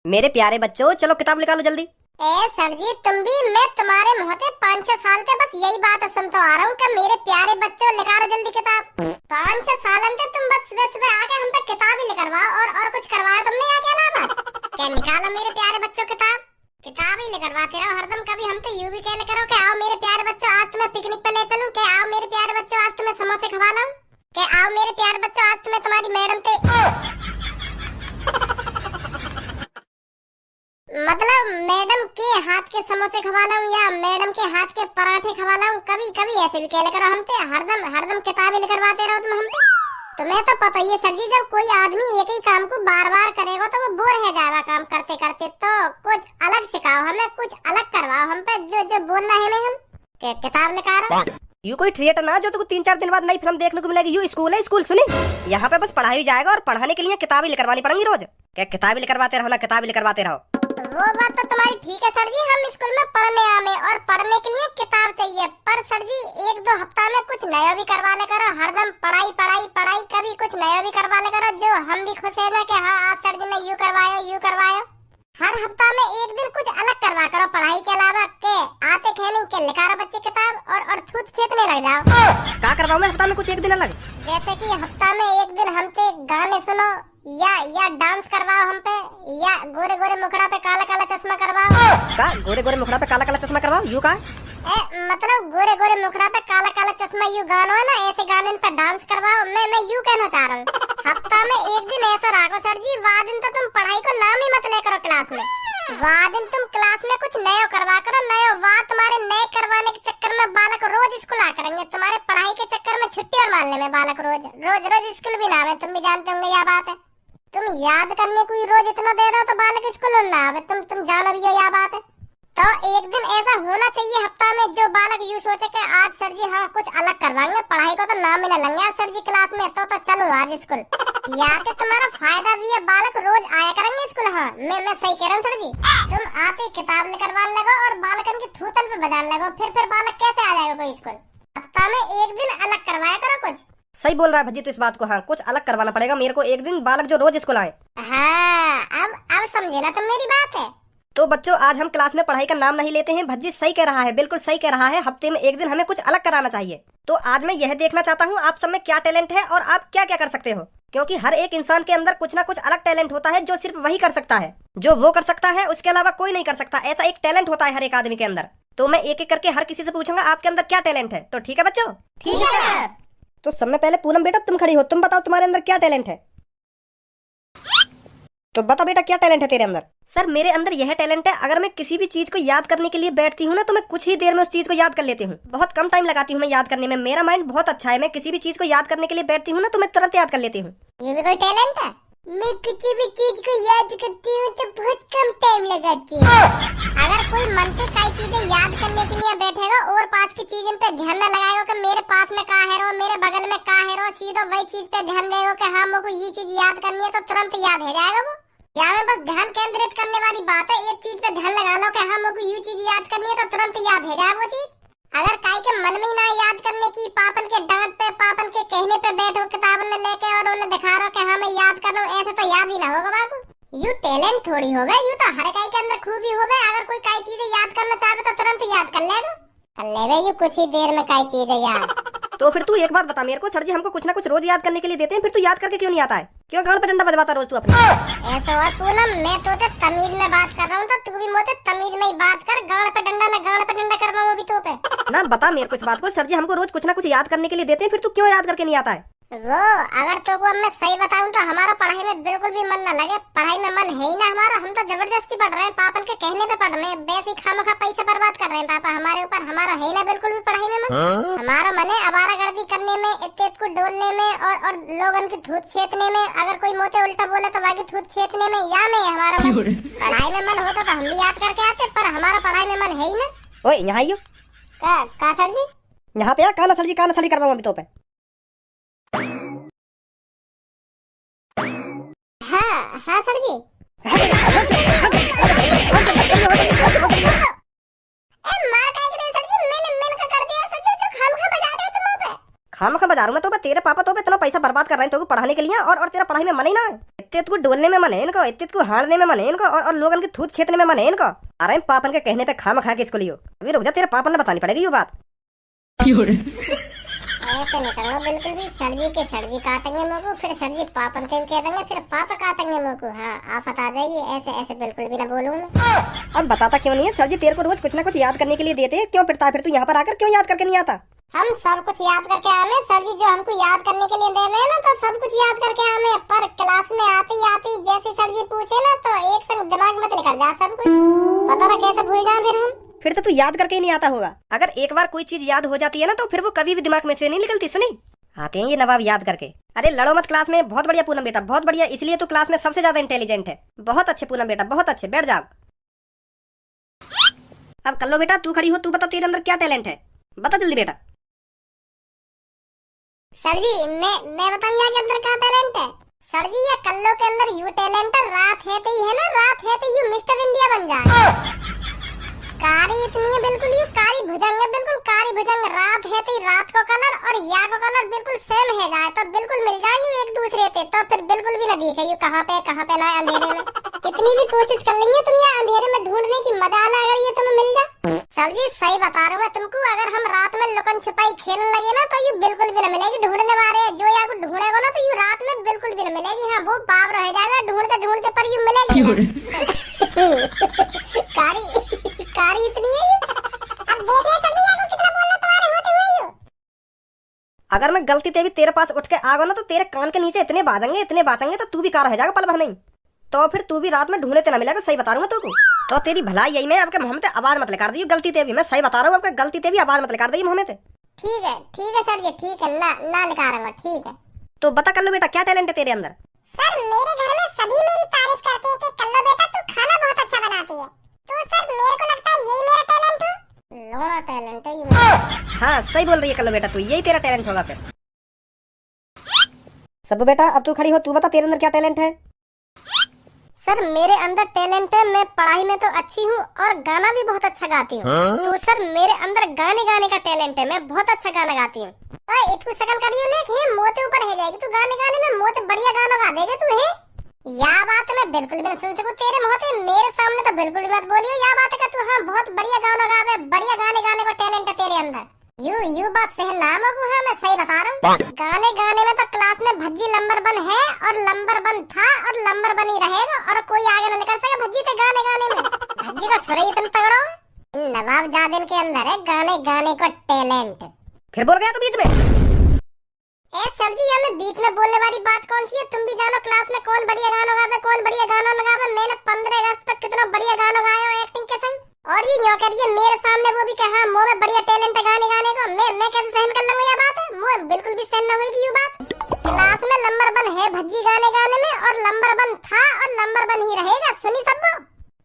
मेरे प्यारे बच्चों, चलो किताब निकालो जल्दी। ए सर जी, तुम भी मैं तुम्हारे मुँह से 5-6 साल से बस यही बात सुनता आ रहा हूँ कि मेरे प्यारे बच्चों निकालो जल्दी किताब। 5-6 साल से तुम बस सुबह सुबह आके हम पे किताब ही लिखवाओ और कुछ करवाया तुमने आके अलावा। क्या निकालो मेरे प्यारे बच्चों किताब ही लिखवाते रहो हरदम। कभी हम तो यूं भी कहने करो कि आओ मेरे प्यारे बच्चों आज तुम्हें पिकनिक पे ले चलूं, कि आओ मेरे प्यारे बच्चों आज तुम्हें समोसे खवा लाऊं, कि आओ मेरे प्यारे बच्चों आज तुम्हें तुम्हारी मैडम से मतलब मैडम के हाथ के समोसे खवा लाऊं या मैडम के हाथ के पराठे खवा लाऊं। कभी कभी ऐसे भी कहले करो हमसे, हरदम किताबें लिखवाते रहो तुम हमसे। तुम्हें तो पता ही है सर जी, जब कोई आदमी एक ही काम को बार बार करेगा तो वो बोर हो जाएगा काम करते करते। तो कुछ अलग सिखाओ हमें, कुछ अलग करवाओ हम पे, जो बोलना है हमें। हम किताब लिखा रहा यू कोई थिएटर ना जो तुमको 3-4 दिन बाद नई फिल्म देखने को मिलेगी। यू स्कूल है, स्कूल सुनी। यहाँ पे बस पढ़ाई जाएगा और पढ़ाने के लिए किताबें लिखवानी पड़ेंगी रोज। क्या किताबें लिखवाते रहो ना, किताबें लिखवाते रहो। वो बात तो तुम्हारी ठीक है सर जी, हम स्कूल में पढ़ने आवे और पढ़ने के लिए किताब चाहिए। पर सर जी 1-2 हफ्ता में कुछ नया भी करवा ले करो। हरदम पढ़ाई पढ़ाई पढ़ाई, कभी कुछ नया भी करवा ले करो जो हम भी खुश है ना कि हाँ आज सर जी ने यूं करवाया। हर हफ्ता में एक दिन कुछ अलग करवा करो पढ़ाई के अलावा। के आते कहने के लिखा रहो बच्चे किताब और थूत छेतने लग जाओ। क्या करवाऊं मैं हफ्ता में कुछ एक दिन अलग? जैसे कि हफ्ता में एक दिन हमसे गाने सुनो या डांस करवाओ हम पे, या गोरे गोरे मुखड़ा पे काला काला चश्मा करवाओ। का गोरे गोरे मुखड़ा पे काला काला चश्मा करवाओ? यू का मतलब गोरे गोरे मुखड़ा पे काला काला चश्मा यू गानो है ना, ऐसे गाने पे डांस करवाओ। मैं यू कहना चाह रहा हूँ हफ्ता में एक दिन ऐसा रखो सर जी, वाह दिन तो तुम पढ़ाई को नाम ही मत ले करो क्लास में। वाह दिन तुम क्लास में कुछ नया करवा करो। नया वाह तुम्हारे नए करवाने के चक्कर में बालक रोज स्कूल आ करेंगे। तुम्हारे पढ़ाई के चक्कर में छुट्टी और मारने में बालक रोज स्कूल भी ना आवे। तुम भी जानते होंगे यह बात है। तुम याद करने को रोज इतना दे दो तो बालक स्कूल ना आवे। तुम जानो भी हो यह बात है। तो एक दिन ऐसा होना चाहिए हफ्ता में जो बालक यूं सोचे कि आज सर जी हाँ कुछ अलग करवाएंगे, पढ़ाई को तो नाम मिला लेंगे आज सर जी क्लास में, तो चलो आज स्कूल। यार कि तुम्हारा फायदा भी है, बालक रोज आया करेंगे स्कूल। हाँ मैं सही कह रहा हूँ सर जी। तुम आते किताब निकलवाने लगो और बालकन की थूतल पे बजाने लगो, फिर बालक कैसे आ जाएगा कोई स्कूल। हफ्ता में एक दिन अलग करवाया करो कुछ। सही बोल रहा है भज्जी तो इस बात को। हाँ कुछ अलग करवाना पड़ेगा मेरे को एक दिन, बालक जो रोज स्कूल आए। हाँ अब समझे ना तुम मेरी बात है। तो बच्चों आज हम क्लास में पढ़ाई का नाम नहीं लेते हैं। भज्जी सही कह रहा है, बिल्कुल सही कह रहा है। हफ्ते में एक दिन हमें कुछ अलग कराना चाहिए। तो आज मैं यह देखना चाहता हूँ आप सब में क्या टैलेंट है और आप क्या क्या कर सकते हो, क्योंकि हर एक इंसान के अंदर कुछ ना कुछ अलग टैलेंट होता है जो सिर्फ वही कर सकता है, जो वो कर सकता है उसके अलावा कोई नहीं कर सकता। ऐसा एक टैलेंट होता है हर एक आदमी के अंदर। तो मैं एक एक करके हर किसी से पूछूंगा आपके अंदर क्या टैलेंट है। तो ठीक है बच्चों? ठीक है। तो सब में पहले पूनम बेटा तुम खड़ी हो, तुम बताओ तुम्हारे अंदर क्या टैलेंट है। तो बता बेटा क्या टैलेंट है तेरे अंदर? सर मेरे अंदर यह टैलेंट है, अगर मैं किसी भी चीज को याद करने के लिए बैठती हूँ ना तो मैं कुछ ही देर में उस चीज को याद कर लेती हूँ। बहुत कम टाइम लगाती हूँ मैं याद करने में। मेरा माइंड बहुत अच्छा है, मैं किसी भी चीज को याद करने के लिए बैठती हूँ ना तो मैं तुरंत याद कर लेती हूँ। ये भी कोई टैलेंट है? मैं किसी भी चीज को याद करती हूँ तो बहुत कम टाइम लगाती हूँ। अगर कोई मन से कई चीजें याद करने के लिए बैठेगा और पास की चीजों पे ध्यान न लगाएगा कि मेरे पास में कहाँ है रो, मेरे बगल में कहाँ है रो, सीधा वही चीज पे ध्यान देगा कि हाँ मुझको ये चीज याद करनी है, तो तुरंत याद हो जाएगा वो। या में बस ध्यान केंद्रित करने वाली बात है, एक चीज पे ध्यान लगा लो कि हाँ मुझको ये चीज याद करनी है, तो तुरंत याद हो जाएगा वो चीज। अगर काई के मन में ना याद करने की, पापन के डांट पे पापन के कहने पे बैठो किताब में लेके और उन्हें दिखा रहा कि हाँ मैं याद कर रहा हूँ, ऐसे तो याद ही ना होगा बाबू। यू टैलेंट थोड़ी होगा, यू तो हर काई के अंदर खूबी होगा। अगर कोई काई चीजें याद करना चाहे तो तुरंत याद कर लेगा यू कुछ ही देर में काई चीजें याद। तो फिर तू एक बात बता मेरे को, सर जी हमको कुछ ना कुछ रोज याद करने के लिए देते हैं, फिर तू याद करके क्यों नहीं आता है? क्यों गाल पे डंडा बजवाता रोज तू अपने? ऐसा और पूनम मैं तो तमीज में बात कर रहा हूँ, तो तू भी मुझे तमीज में ही बात कर। गाल पे डंडा करवाऊँ अभी तो पे ना बता मेरे को इस बात को। सर जी हमको रोज कुछ ना कुछ याद करने के लिए देते हैं, फिर तू क्यों याद करके नहीं आता है? वो अगर तो को मैं सही बताऊं तो हमारा पढ़ाई में बिल्कुल भी मन न लगे। पढ़ाई में मन है ही ना हमारा, हम तो जबरदस्ती पढ़ रहे हैं, पापन के कहने पे पढ़ रहे हैं, वैसे ही खामखा पैसे बर्बाद कर रहे हैं पापा हमारे ऊपर। हमारा है ना बिल्कुल भी पढ़ाई में मन। हमारा मन है आवारागर्दी करने में, इत्तेत को डोलने में और लोगों की धूत छेतने में। अगर कोई मोटे उल्टा बोले तो बाकी धूत छेतने में, या में हमारा मन। पढ़ाई में मन होता तो हम भी याद करके आते, पर हमारा पढ़ाई में मन है ही ना। ओए यहाँ आइयो। का सर जी? यहाँ पे काना सर जी करवाऊँ अभी तो पे। हाँ सर जी। खामखा बजा रहा हूँ मैं तो, तेरे पापा तो इतना पैसा बर्बाद कर रहे हैं तो पढ़ाने के लिए और तेरा पढ़ाई में मन ही ना है। इतने को डोलने में मन है इनको, इतने को हारने में मन है इनको, और लोगन के थूत छेतने में मन है इनको। अरे पापन के कहने पे खाम खा के इसको लियो। अभी रुक जा, तेरे पापन ने बतानी पड़ेगी ये बात। ऐसे नहीं करूँगा बिल्कुल भी। सर जी काटेंगे मुँह को, फिर सर जी पापन से कह देंगे, फिर पापा काटेंगे मुँह को। हाँ आफत आ जाएगी। ऐसे ऐसे बिल्कुल भी ना बोलूँ मैं। अब बताता क्यों नहीं है? सर जी तेरे को रोज कुछ ना कुछ याद करने के लिए देते हैं, क्यों पिटता है फिर तू यहाँ पर आकर? क्यों याद करके नहीं आता? हम सब कुछ याद करके आवे। सर जी जो हमको याद करने के लिए दे रहे हैं ना, तो सब कुछ याद करके आवे। पर क्लास में आती आती जैसे सर जी पूछे ना, तो एक संग दिमाग में लेकर जा सब कुछ। पता ना कैसे भूल जाए फिर हम। फिर तो तू याद करके ही नहीं आता होगा। अगर एक बार कोई चीज याद हो जाती है ना, तो फिर वो कभी भी दिमाग में से नहीं निकलती। सुनी, आते हैं ये नवाब याद करके। अरे लड़ो मत क्लास में। बहुत बढ़िया पूनम बेटा, बहुत बढ़िया। इसलिए तो क्लास में सबसे ज्यादा इंटेलिजेंट है। बहुत अच्छे पूनम बेटा, बहुत अच्छे। बैठ जाओ। अब कल्लो बेटा तू खड़ी हो, तू बता तेरे अंदर क्या टैलेंट है, बता जल्दी बेटा। सर जी मैं बताऊँ यहाँ के अंदर क्या टैलेंट है? सर जी ये कल्लो के अंदर यू टैलेंट है, रात है तो ही है ना, रात है तो यू मिस्टर इंडिया बन जाए। कारी इतनी है बिल्कुल, यू कारी भुजंग है, बिल्कुल कारी भुजंग। रात है तो रात को कलर और या को कलर बिल्कुल सेम है जाए, तो बिल्कुल मिल जाए यू एक दूसरे से, तो फिर बिल्कुल भी ना दिखे यू कहाँ पे ना अंधेरे में। कितनी भी कोशिश कर लेंगे तुम ये अंधेरे में ढूंढने की, मजा आना अगर ये तुम्हें मिल जाए। सर जी सही बता रहा हूँ मैं तुमको, अगर हम रात में लुकन छिपाई खेलने लगे ना, तो यू बिल्कुल भी ना मिलेगी ढूंढने वाले। जो या को ढूंढेगा ना, तो यू रात में बिल्कुल भी ना मिलेगी। हाँ वो बाप रह जाएगा ढूंढते ढूंढते, पर यू मिलेगी। कारी इतनी है। अब देख रहे सभी को कितना बोलना तुम्हारे होते हुए यू। अगर मैं गलती से भी तेरे पास उठ के आ गया ना, तो तेरे कान के नीचे इतने बाजेंगे तो तू भी कार रह जाएगा पल भर में ही। तो फिर तू भी रात में ढूंढने तेना मिलेगा। सही बता रहा हूँ मैं तुमको। तो तेरी भलाई यही में अब के मुंह में आवाज मत लेकर दी गलती ते भी। मैं सही बता रहा हूँ, अब गलती ते भी आवाज मत लेकर दी मुंह में। ठीक है सर जी, ठीक है ना लिखा रहा हूँ। ठीक है तो बता कल्लो बेटा क्या टैलेंट है तेरे अंदर? सर मेरे घर में सभी मेरी तारीफ करते हैं कि कल्लो बेटा तू खाना बहुत अच्छा बनाती है। तो सर मेरे को लगता है यही मेरा टैलेंट है। लोड़ा टैलेंट है ये। हाँ सही बोल रही है कल्लो बेटा, तू यही तेरा टैलेंट होगा फिर। सब बेटा अब तू खड़ी हो, तू बता तेरे अंदर क्या टैलेंट है? सर मेरे अंदर टैलेंट है, मैं पढ़ाई में तो अच्छी हूँ और गाना भी बहुत अच्छा गाती हूँ। तो सर मेरे अंदर गाने का टैलेंट है, मैं बहुत अच्छा गाना गाती हूँ। इतनी शकल करियो ने मोते ऊपर है जाएगी तू गाने में, मोते बढ़िया गाना गा देगा तू है। या बात मैं बिल्कुल भी सुन सकूं तेरे मुंह से, मेरे सामने तो बिल्कुल भी मत बोलियो या बात है तू। हाँ बहुत बढ़िया गाना गावे, बढ़िया गाने को टैलेंट है तेरे अंदर। यू बात सही नाम है। हाँ मैं सही बता रहा हूँ। गाने में तो क्लास में भज्जी नंबर 1 है और नंबर 1 था और नंबर 1 ही रहेगा, और कोई आगे न निकल सके भज्जी ते गाने में। भज्जी का सुर ही तुम तगड़ो। नवाब जादिल के अंदर है गाने को टैलेंट। फिर बोल गया तू बीच में। ए सर जी हमें बीच में बोलने वाली बात कौन सी है? तुम भी जानो क्लास में कौन बढ़िया गाना गावे, कौन बढ़िया गाना लगावे। मैंने 15 अगस्त तक कितना बढ़िया गाना गाया हो एक्टिंग के संग, और ये न्यों कह रही है मेरे सामने वो भी कहा मुंह में बढ़िया टैलेंट है गाने को। मैं कैसे सहन कर लूंगा ये बात है? मुंह बिल्कुल भी सहन न हुई ये बात। क्लास में नंबर 1 है भज्जी गाने में, और नंबर 1 था और नंबर 1 ही रहेगा। सुनी सबको।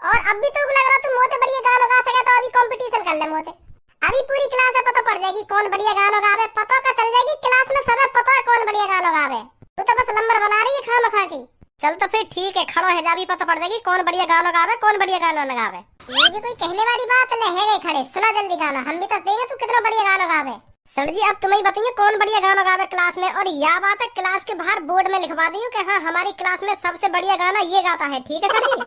और अब भी तो लग रहा तू मोते बढ़िया गाना गा सके, तो अभी कंपटीशन कर ले मोते। अभी पूरी क्लास में पता पड़ जाएगी कौन बढ़िया गाना गावे, पता का चल जाएगी क्लास में सब पता है कौन बढ़िया गाना गावे। तू तो बस नंबर बना रही है खामखा की। चल तो फिर ठीक है, खड़ो है जा भी पता पड़ जाएगी कौन बढ़िया गाना गावे, कौन बढ़िया गाना न गावे। ये भी कोई कहने वाली बात नहीं है। गई खड़े सुना जल्दी गाना, हम भी तो देंगे तू कितना बढ़िया गाना गावे। सर जी अब तुम्हें बताइए कौन बढ़िया गाना गावे क्लास में, और यह बात है क्लास के बाहर बोर्ड में लिखवा दी कि हाँ हमारी क्लास में सबसे बढ़िया गाना ये गाता है। ठीक है सर जी?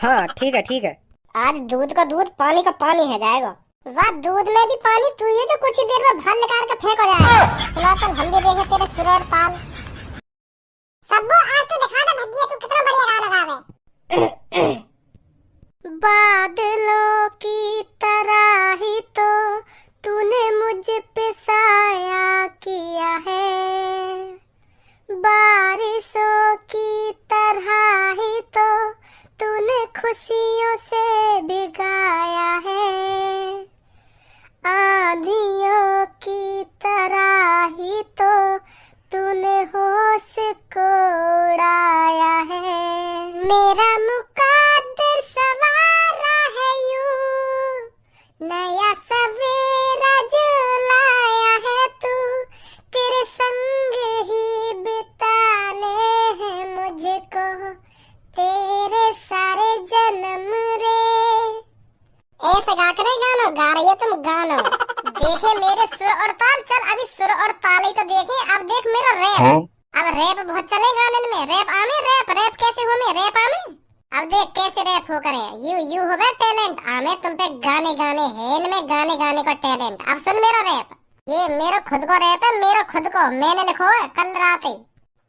हाँ ठीक है। आज दूध का दूध पानी का पानी है जाएगा। वाह दूध में भी पानी तू ये जो कुछ ही देर में भर निकाल के फेंक हो जाएगा। चल हम भी देखें तेरे सुर और ताल। सबको आज तो दिखा दे भज्जिया तू कितना बढ़िया गाना गावे। बादलों की तरह ही तो तूने मुझ पे साया किया है, बारिशों की तरह ही तो तूने खुशियों से भिगाया है, आंधियों की तरह ही तो तूने होश को उड़ाया है। मेरा मुकद्दर सवारा है यूं, नया सवेरा जो लाया है तू, तेरे संग ही बिताने हैं मुझको तेरे सारे जन्म रे। ऐसे गा कर गाना गा रही है तुम गाना। देखे मेरे सुर और ताल। चल अभी सुर और ताल ही तो देखे, अब देख मेरा रैप। अब रैप बहुत चले गाने में। रैप आमे, रैप कैसे हो में, रैप आमे। अब देख कैसे रैप हो करे। यू हो गया टैलेंट आमे तुम पे, गाने गाने है इनमें, गाने गाने का टैलेंट। अब सुन मेरा रैप, ये मेरा खुद को रैप है, मेरा खुद को, मैंने लिखो है कल रात ही।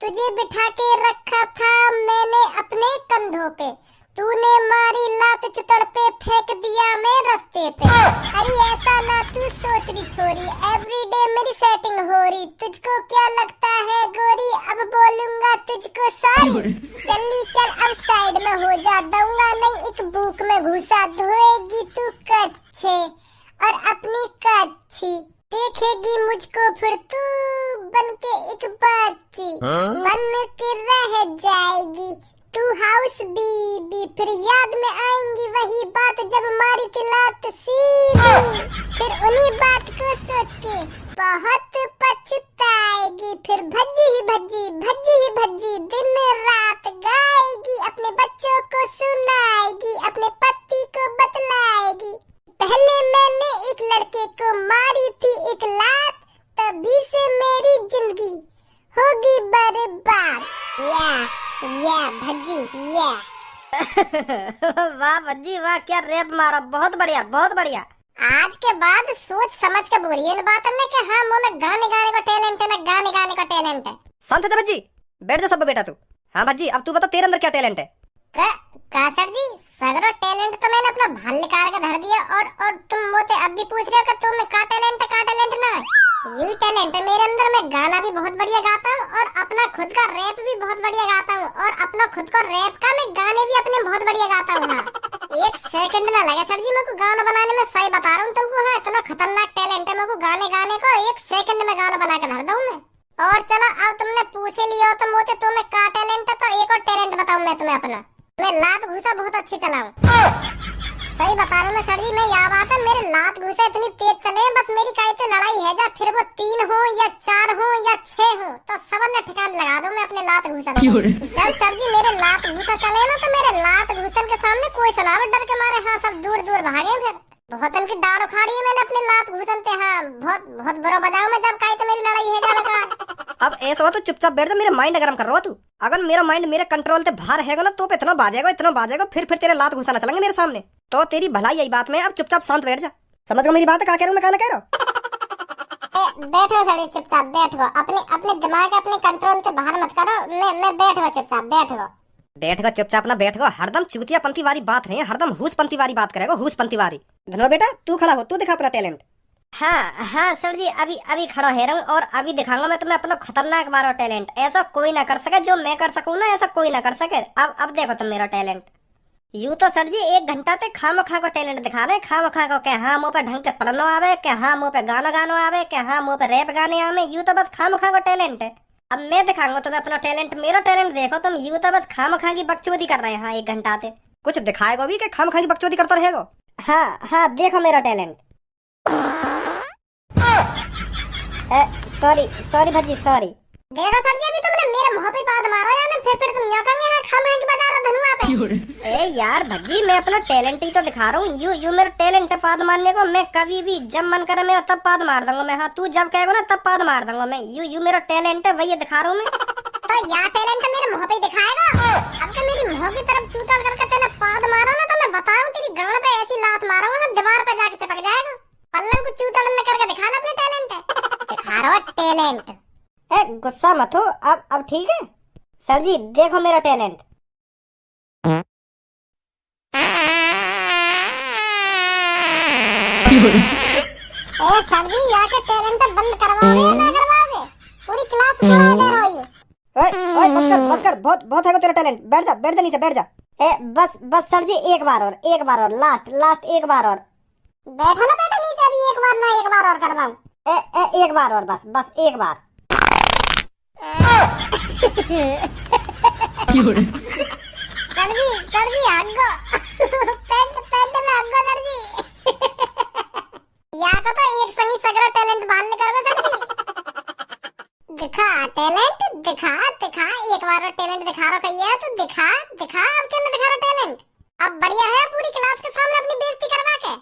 तुझे बिठा के रखा था मैंने अपने कंधों पे, तूने मारी लात चितड़ पे, फेंक दिया मैं रास्ते पे। अरे ऐसा ना तू सोच रही छोरी, एवरीडे मेरी सेटिंग हो रही। तुझको क्या लगता है गोरी, अब बोलूंगा तुझको सॉरी। चली चल अब साइड में हो जा, दूंगा नहीं एक बुक में घुसा। धोएगी तू कच्चे और अपनी कच्ची, देखेगी मुझको फिर तू बन के एक बच्ची। बन के रह जाएगी तू हाउस बीबी, फिर याद में आएंगी वही बात जब मारी थी लात सीधी। फिर उन्हीं बात को सोच के बहुत पछताएगी, फिर भज्जी ही भज्जी, भज्जी ही भज्जी दिन रात गाएगी। अपने बच्चों को सुनाएगी, अपने पति को बतलाएगी। पहले मैंने एक लड़के को मारी थी एक लात, तभी से मेरी जिंदगी होगी बर्बाद। या भज्जी या। वाह भज्जी वाह, क्या रैप मारा, बहुत बढ़िया बहुत बढ़िया। आज के बाद सोच समझ के बोलिए इन बातों में कि हाँ मुंह में गाने गाने का टैलेंट है ना, गाने गाने का टैलेंट है। शांत है भज्जी, बैठ जा सब बेटा तू। हाँ भज्जी अब तू बता तेरे अंदर क्या टैलेंट है। का सर जी, सगरो टैलेंट तो मैंने अपना भाल निकाल के धर दिया, और तुम मोते अब भी पूछ रहे हो कि तुम्हें का टैलेंट है, का टैलेंट ना। यही टैलेंट है मेरे अंदर, मैं गाना भी बहुत बढ़िया गाता हूँ और अपना खुद का रैप भी बहुत बढ़िया गाता हूँ, और अपना खुद का रैप का मैं गाने भी अपने बहुत बढ़िया गाता हूँ। हाँ एक सेकंड ना लगे सर जी मेरे को गाना बनाने में, सही बता रहा हूँ तुमको। हाँ इतना खतरनाक टैलेंट है मेरे को गाने गाने को, एक सेकंड में गाना बना के धर दूँ मैं। और चलो अब तुमने पूछे लिया हो तो मोते तुम्हें का टैलेंट है, तो एक और टैलेंट बताऊँ मैं तुम्हें अपना। मैं लात घुसा बहुत अच्छी चलाऊं। सही बता रहा हूँ मैं सर जी, मैं यहाँ बात है मेरे लात घुसा इतनी तेज चले, बस मेरी कहते लड़ाई है जा, फिर वो 3 हो या 4 हो या 6 हो, तो सब ने ठिकान लगा दूं मैं अपने लात घुसा। जब सर जी मेरे लात घुसा चले ना, तो मेरे लात घुसन के सामने कोई सलाह डर के मारे हाँ सब दूर दूर भागे। फिर बहुत उनकी डाल उखाड़ी है मैंने अपने लात घुसन पे। हाँ बहुत बहुत बुरा बजाऊं मैं जब कहते मेरी लड़ाई है जा। अब ऐसा हो तो चुपचाप बैठ जा, मेरा माइंड गरम कर रहा हो तू। अगर मेरा माइंड मेरे कंट्रोल से बाहर हैगा ना तो इतना बाजेगा फिर तेरे लात घुसाना चलेंगे मेरे सामने, तो तेरी भलाई यही बात में। अब चुपचाप शांत बैठ जा, समझ गया मेरी बात है, क्या कह रहा हूँ मैं, क्या कह रहा हूँ। बैठो सर चुपचाप बैठो, अपने दिमाग अपने कंट्रोल से बाहर मत करो। मैं बैठो चुपचाप बैठो चुपचाप ना बैठो, हरदम चुतियापंती वाली बात नहीं, हरदम हुसपंती वाली बात करेगा, हुसपंती वाली। धनो बेटा तू खड़ा हो, तू दिखा अपना टैलेंट। हाँ सर जी अभी खड़ा है रहा हूँ, और अभी दिखाऊंगा मैं तुम्हें अपना खतरनाक मारो टैलेंट। ऐसा कोई ना कर सके जो मैं कर सकूँ ना, ऐसा कोई ना कर सके। अब देखो तुम मेरा टैलेंट। यूं तो सर जी 1 घंटा तक खामखा को टैलेंट दिखा रहे, खामखा को, के हाँ मुँह पे ढंग के पढ़नो आवे, के हाँ मुँह पे गानो आवे, के हाँ मुँह पे रैप गाने आवे। यूं तो बस खामखा को टैलेंट है। अब मैं दिखाऊंगा तुम्हें अपना टैलेंट, मेरा टैलेंट देखो तुम। यूं तो बस खामखा की बकचोदी कर रहे हैं। हाँ 1 घंटा से कुछ दिखाएगा भी कि खामखा की बकचोदी करता रहेगा। हाँ देखो मेरा टैलेंट। Sorry Bhajji sorry. देखो सर जी अभी तुमने मेरे मुंह पे बात मारा यार, फिर तुम यहाँ कहाँ है खामखा की बजा रहे हो धनुआ पे। ए यार भज्जी मैं अपना टैलेंट ही तो दिखा रहा हूँ। यू मेरा टैलेंट है पाद मारने को। मैं कभी भी जब मन करे मेरा तब पाद मार दूंगा मैं। हाँ तू जब कहेगा ना तब पाद मार दूंगा मैं। यू मेरा टैलेंट है, वही दिखा रहा हूँ मैं। तो यार टैलेंट मेरे मुंह पे दिखाएगा। अब के मेरी मुंह की तरफ चूतल करके तेने पाद मारा ना, तो मैं बता रहा हूँ तेरी गांड पे ऐसी लात मारूंगा दीवार पे जाके चिपक जाएगा। पल्लन को चूतल में करके दिखा ना अपने टैलेंट है, दिखा रहा टैलेंट। गुस्सा मत हो। अब ठीक है सर जी, देखो मेरा टैलेंट। सर जी यहाँ के टैलेंट बंद करवाओगे या ना करवाओगे? पूरी क्लास सुना दे रहा हूँ। ओए बस कर, बहुत है तेरा टैलेंट। बैठ जा नीचे बैठ जा। बस सर जी एक बार और लास्ट एक बार और। बैठो ना बेटा नीचे, अभी एक बार और करवाऊं। एक बार और, बस एक बार। सर जी आगो पेंट में आगो सर जी। या तो एक संगी सगरा टैलेंट बाहर निकालो सर जी। दिखा टैलेंट, दिखा एक बार और टैलेंट दिखा रहा है तो दिखा अब क्यों नहीं दिखा रहा टैलेंट? अब बढ़िया है पूरी क्लास के सामने अपनी बेइज्जती करवा के।